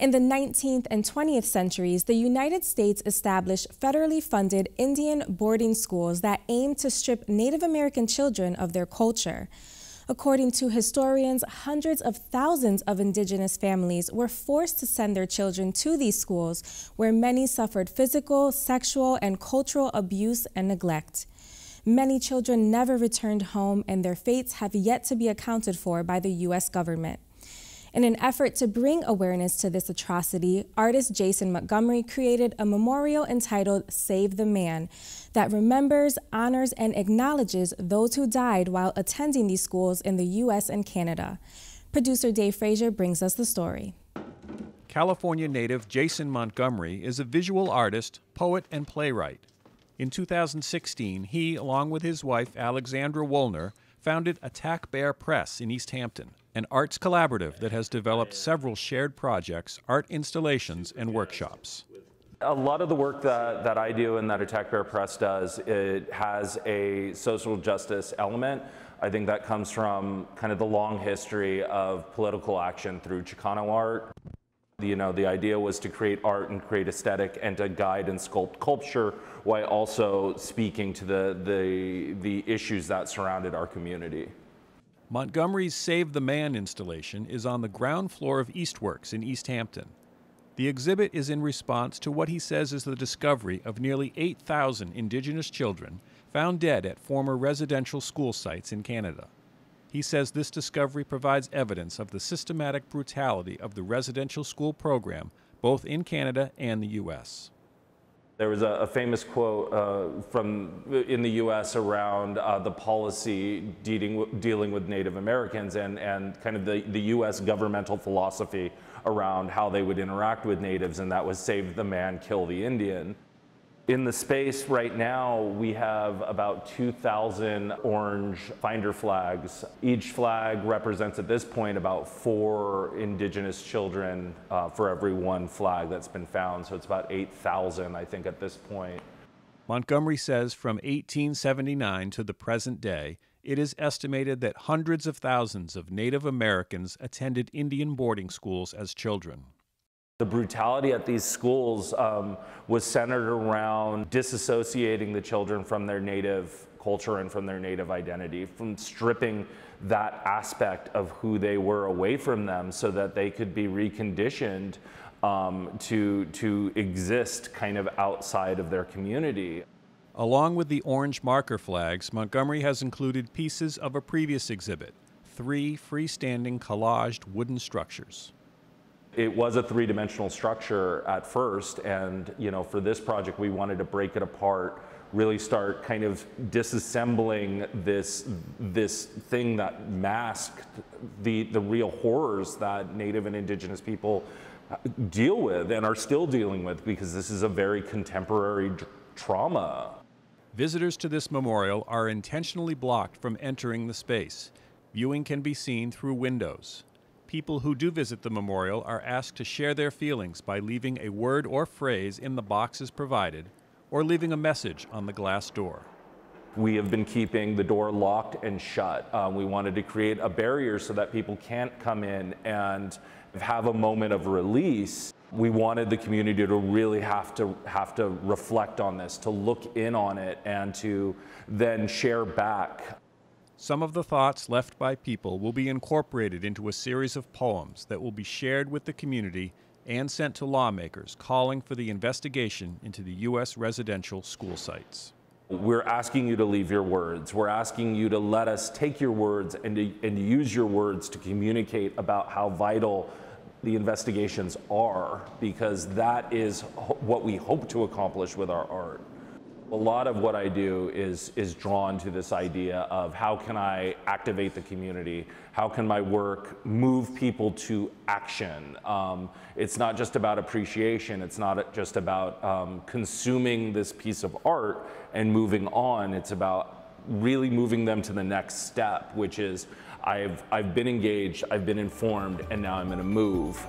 In the 19th and 20th centuries, the United States established federally funded Indian boarding schools that aimed to strip Native American children of their culture. According to historians, hundreds of thousands of indigenous families were forced to send their children to these schools, where many suffered physical, sexual, and cultural abuse and neglect. Many children never returned home, and their fates have yet to be accounted for by the U.S. government. In an effort to bring awareness to this atrocity, artist Jason Montgomery created a memorial entitled Save the Man that remembers, honors, and acknowledges those who died while attending these schools in the U.S. and Canada. Producer Dave Frazier brings us the story. California native Jason Montgomery is a visual artist, poet, and playwright. In 2016, he, along with his wife Alexandra Woolner, founded Attack Bear Press in East Hampton, an arts collaborative that has developed several shared projects, art installations, and workshops. A lot of the work that I do and that Attack Bear Press does, it has a social justice element. I think that comes from kind of the long history of political action through Chicano art. You know, the idea was to create art and create aesthetic and to guide and sculpt culture while also speaking to the issues that surrounded our community. Montgomery's Save the Man installation is on the ground floor of Eastworks in East Hampton. The exhibit is in response to what he says is the discovery of nearly 8,000 Indigenous children found dead at former residential school sites in Canada. He says this discovery provides evidence of the systematic brutality of the residential school program, both in Canada and the U.S. There was a famous quote in the U.S. around the policy dealing with Native Americans and kind of the U.S. governmental philosophy around how they would interact with natives, and that was save the man, kill the Indian. In the space right now, we have about 2,000 orange finder flags. Each flag represents at this point about 4 Indigenous children for every 1 flag that's been found. So it's about 8,000, I think, at this point. Montgomery says from 1879 to the present day, it is estimated that hundreds of thousands of Native Americans attended Indian boarding schools as children. The brutality at these schools was centered around disassociating the children from their native culture and from their native identity, from stripping that aspect of who they were away from them so that they could be reconditioned to exist kind of outside of their community. Along with the orange marker flags, Montgomery has included pieces of a previous exhibit, 3 freestanding collaged wooden structures. It was a 3-dimensional structure at first, and for this project we wanted to break it apart, really start kind of disassembling this thing that masked the real horrors that Native and Indigenous people deal with and are still dealing with, because this is a very contemporary trauma. Visitors to this memorial are intentionally blocked from entering the space. Viewing can be seen through windows. People who do visit the memorial are asked to share their feelings by leaving a word or phrase in the boxes provided, or leaving a message on the glass door. We have been keeping the door locked and shut. We wanted to create a barrier so that people can't come in and have a moment of release. We wanted the community to really have to reflect on this, to look in on it, and to then share back. Some of the thoughts left by people will be incorporated into a series of poems that will be shared with the community and sent to lawmakers calling for the investigation into the U.S. residential school sites. We're asking you to leave your words. We're asking you to let us take your words and use your words to communicate about how vital the investigations are, because that is what we hope to accomplish with our art. A lot of what I do is drawn to this idea of how can I activate the community? How can my work move people to action? It's not just about appreciation. It's not just about consuming this piece of art and moving on. It's about really moving them to the next step, which is I've been engaged, I've been informed, and now I'm going to move.